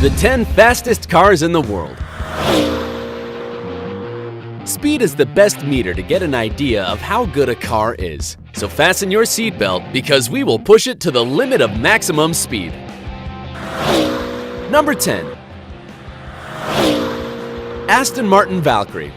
The 10 fastest cars in the world. Speed is the best meter to get an idea of how good a car is. So fasten your seatbelt because we will push it to the limit of maximum speed. Number 10. Aston Martin Valkyrie.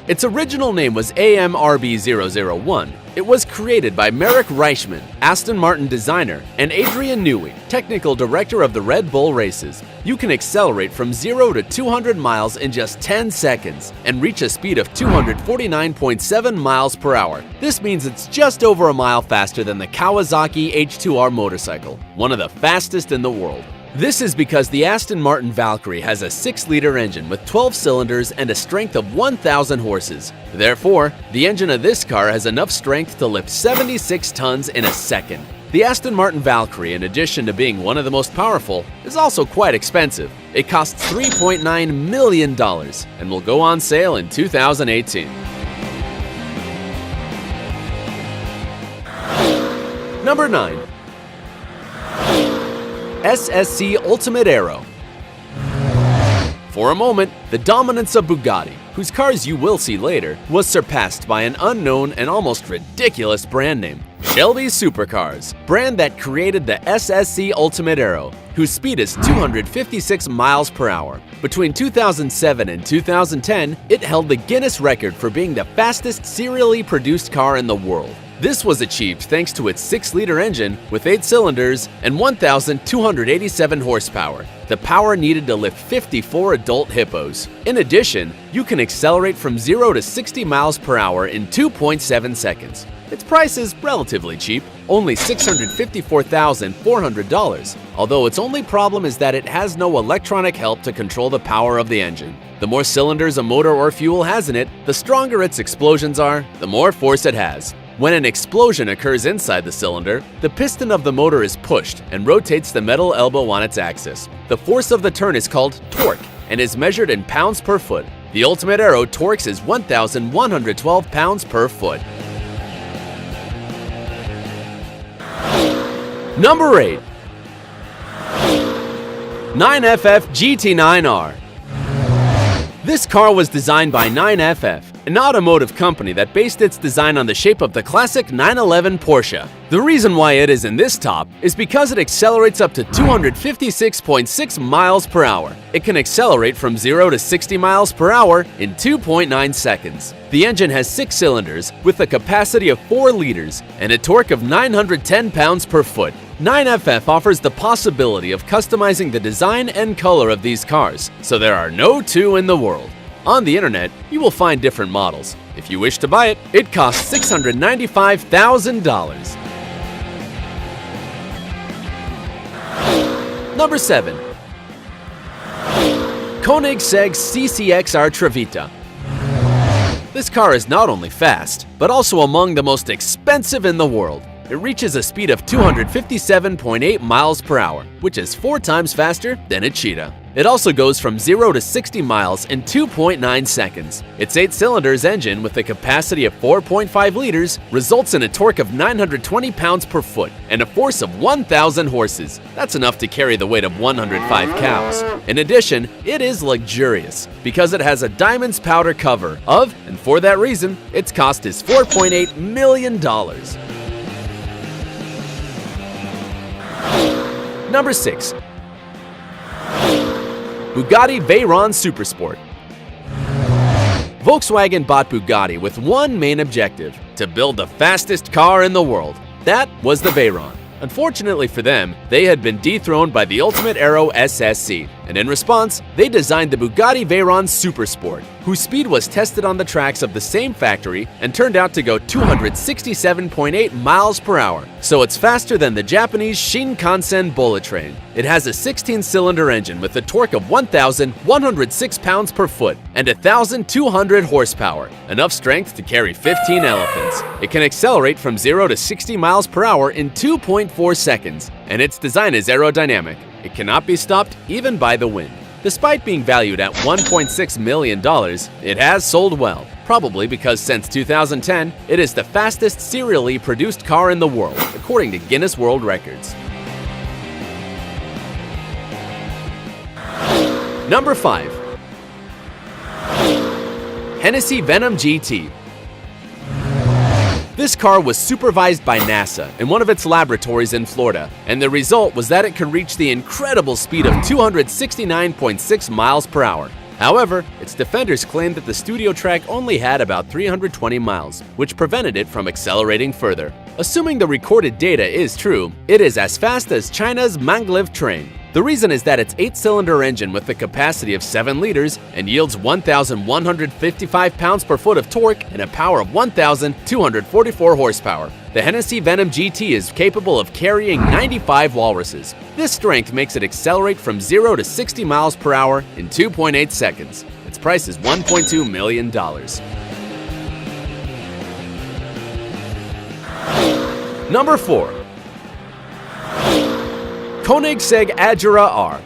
Its original name was AMRB001. It was created by Marek Reichman, Aston Martin designer, and Adrian Newey, technical director of the Red Bull races. You can accelerate from 0 to 200 miles in just 10 seconds and reach a speed of 249.7 miles per hour. This means it's just over a mile faster than the Kawasaki H2R motorcycle, one of the fastest in the world. This is because the Aston Martin Valkyrie has a 6-liter engine with 12 cylinders and a strength of 1,000 horses. Therefore, the engine of this car has enough strength to lift 76 tons in a second. The Aston Martin Valkyrie, in addition to being one of the most powerful, is also quite expensive. It costs $3.9 million and will go on sale in 2018. Number 9. SSC Ultimate Aero. For a moment, the dominance of Bugatti, whose cars you will see later, was surpassed by an unknown and almost ridiculous brand name, Shelby Supercars, brand that created the SSC Ultimate Aero, whose speed is 256 miles per hour. Between 2007 and 2010, it held the Guinness record for being the fastest serially produced car in the world. This was achieved thanks to its 6-liter engine with 8 cylinders and 1,287 horsepower, the power needed to lift 54 adult hippos. In addition, you can accelerate from 0 to 60 miles per hour in 2.7 seconds. Its price is relatively cheap, only $654,400, although its only problem is that it has no electronic help to control the power of the engine. The more cylinders a motor or fuel has in it, the stronger its explosions are, the more force it has. When an explosion occurs inside the cylinder, the piston of the motor is pushed and rotates the metal elbow on its axis. The force of the turn is called torque and is measured in pounds per foot. The Ultimate Aero torques is 1,112 pounds per foot. Number 8. 9FF GT9R. This car was designed by 9FF, an automotive company that based its design on the shape of the classic 911 Porsche. The reason why it is in this top is because it accelerates up to 256.6 miles per hour. It can accelerate from 0 to 60 miles per hour in 2.9 seconds. The engine has 6 cylinders with a capacity of 4 liters and a torque of 910 pounds per foot. 9FF offers the possibility of customizing the design and color of these cars, so there are no two in the world. On the internet, you will find different models. If you wish to buy it, it costs $695,000. Number 7. Koenigsegg CCXR Trevita. This car is not only fast, but also among the most expensive in the world. It reaches a speed of 257.8 miles per hour, which is 4 times faster than a Cheetah. It also goes from 0 to 60 miles in 2.9 seconds. Its 8-cylinders engine with a capacity of 4.5 liters results in a torque of 920 pounds per foot and a force of 1,000 horses. That's enough to carry the weight of 105 cows. In addition, it is luxurious because it has a diamonds powder cover of, and for that reason, its cost is $4.8 million. Number 6. Bugatti Veyron Supersport. Volkswagen bought Bugatti with one main objective: to build the fastest car in the world. That was the Veyron. Unfortunately for them, they had been dethroned by the Ultimate Aero SSC, and in response, they designed the Bugatti Veyron Supersport, whose speed was tested on the tracks of the same factory and turned out to go 267.8 miles per hour, so it's faster than the Japanese Shinkansen bullet train. It has a 16-cylinder engine with a torque of 1,106 pounds per foot and 1,200 horsepower, enough strength to carry 15 elephants. It can accelerate from 0 to 60 miles per hour in 2.4 seconds, and its design is aerodynamic. It cannot be stopped even by the wind. Despite being valued at $1.6 million, it has sold well, probably because since 2010, it is the fastest serially produced car in the world, according to Guinness World Records. Number 5. Hennessy Venom GT. This car was supervised by NASA in one of its laboratories in Florida, and the result was that it could reach the incredible speed of 269.6 miles per hour. However, its defenders claimed that the studio track only had about 320 miles, which prevented it from accelerating further. Assuming the recorded data is true, it is as fast as China's maglev train. The reason is that its 8-cylinder engine with a capacity of 7 liters and yields 1,155 pounds-per-foot of torque and a power of 1,244 horsepower. The Hennessy Venom GT is capable of carrying 95 walruses. This strength makes it accelerate from 0 to 60 miles per hour in 2.8 seconds. Its price is $1.2 million. Number 4. Koenigsegg Agera R.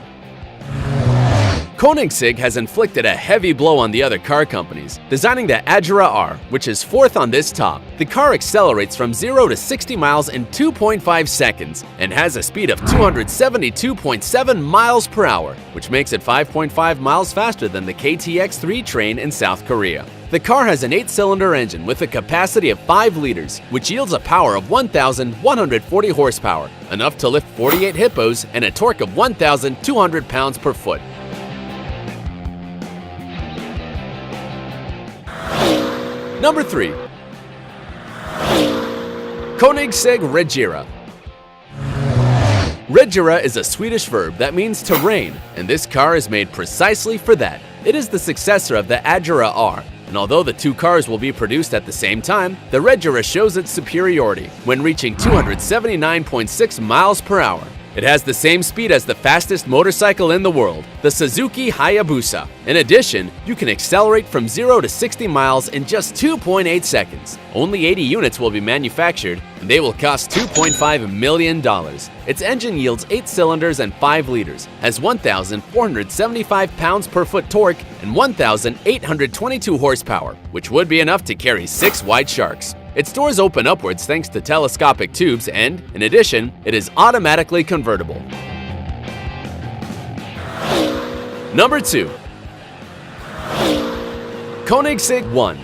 Koenigsegg has inflicted a heavy blow on the other car companies, designing the Agera R, which is fourth on this top. The car accelerates from 0 to 60 miles in 2.5 seconds and has a speed of 272.7 miles per hour, which makes it 5.5 miles faster than the KTX-3 train in South Korea. The car has an 8-cylinder engine with a capacity of 5 liters, which yields a power of 1,140 horsepower, enough to lift 48 hippos and a torque of 1,200 pounds per foot. Number 3. Koenigsegg Regera. Regera is a Swedish verb that means to reign, and this car is made precisely for that. It is the successor of the Agera R, and although the two cars will be produced at the same time, the Regera shows its superiority when reaching 279.6 miles per hour. It has the same speed as the fastest motorcycle in the world, the Suzuki Hayabusa. In addition, you can accelerate from 0 to 60 miles in just 2.8 seconds. Only 80 units will be manufactured, and they will cost $2.5 million. Its engine yields 8 cylinders and 5 liters, has 1,475 pounds-per-foot torque, and 1,822 horsepower, which would be enough to carry 6 white sharks. Its doors open upwards thanks to telescopic tubes and, in addition, it is automatically convertible. Number 2. Koenigsegg 1.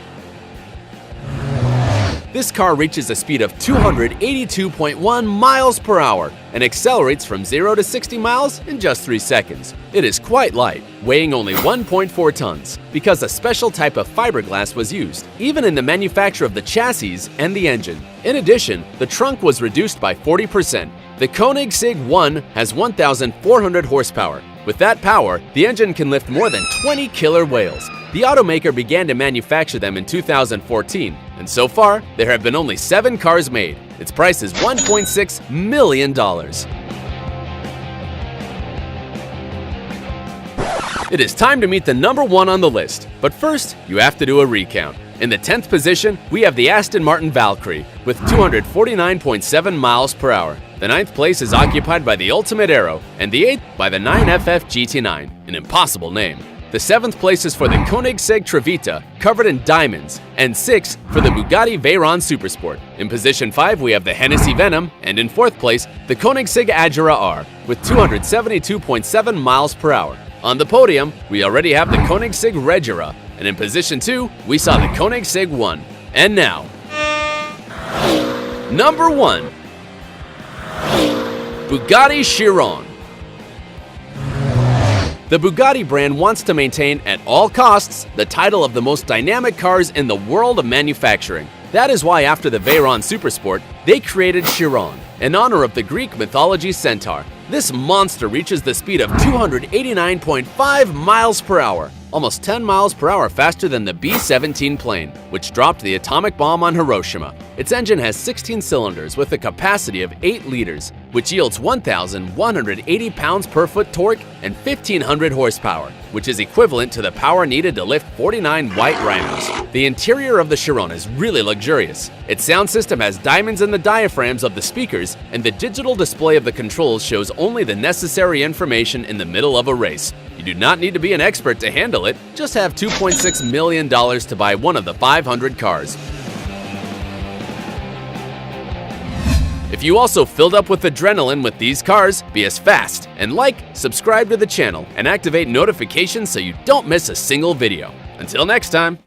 This car reaches a speed of 282.1 miles per hour and accelerates from 0 to 60 miles in just 3 seconds. It is quite light, weighing only 1.4 tons, because a special type of fiberglass was used, even in the manufacture of the chassis and the engine. In addition, the trunk was reduced by 40%. The Koenigsegg 1 has 1,400 horsepower. With that power, the engine can lift more than 20 killer whales. The automaker began to manufacture them in 2014, and so far, there have been only 7 cars made. Its price is $1.6 million. It is time to meet the number 1 on the list, but first, you have to do a recount. In the 10th position, we have the Aston Martin Valkyrie with 249.7 miles per hour. The 9th place is occupied by the Ultimate Aero, and the 8th by the 9FF GT9, an impossible name. The 7th place is for the Koenigsegg Trevita, covered in diamonds, and 6th for the Bugatti Veyron Supersport. In position 5, we have the Hennessy Venom, and in 4th place, the Koenigsegg Agera R with 272.7 miles per hour. On the podium, we already have the Koenigsegg Regera, and in position 2, we saw the Koenigsegg 1. And now, number 1. Bugatti Chiron. The Bugatti brand wants to maintain at all costs the title of the most dynamic cars in the world of manufacturing. That is why after the Veyron Supersport, they created Chiron, in honor of the Greek mythology centaur. This monster reaches the speed of 289.5 miles per hour, almost 10 miles per hour faster than the B-17 plane, which dropped the atomic bomb on Hiroshima. Its engine has 16 cylinders with a capacity of 8 liters, which yields 1,180 pounds-per-foot torque and 1,500 horsepower, which is equivalent to the power needed to lift 49 white rhinos. The interior of the Chiron is really luxurious. Its sound system has diamonds in the diaphragms of the speakers, and the digital display of the controls shows only the necessary information in the middle of a race. You do not need to be an expert to handle it, just have $2.6 million to buy one of the 500 cars. If you also filled up with adrenaline with these cars, be as fast and subscribe to the channel, and activate notifications so you don't miss a single video. Until next time.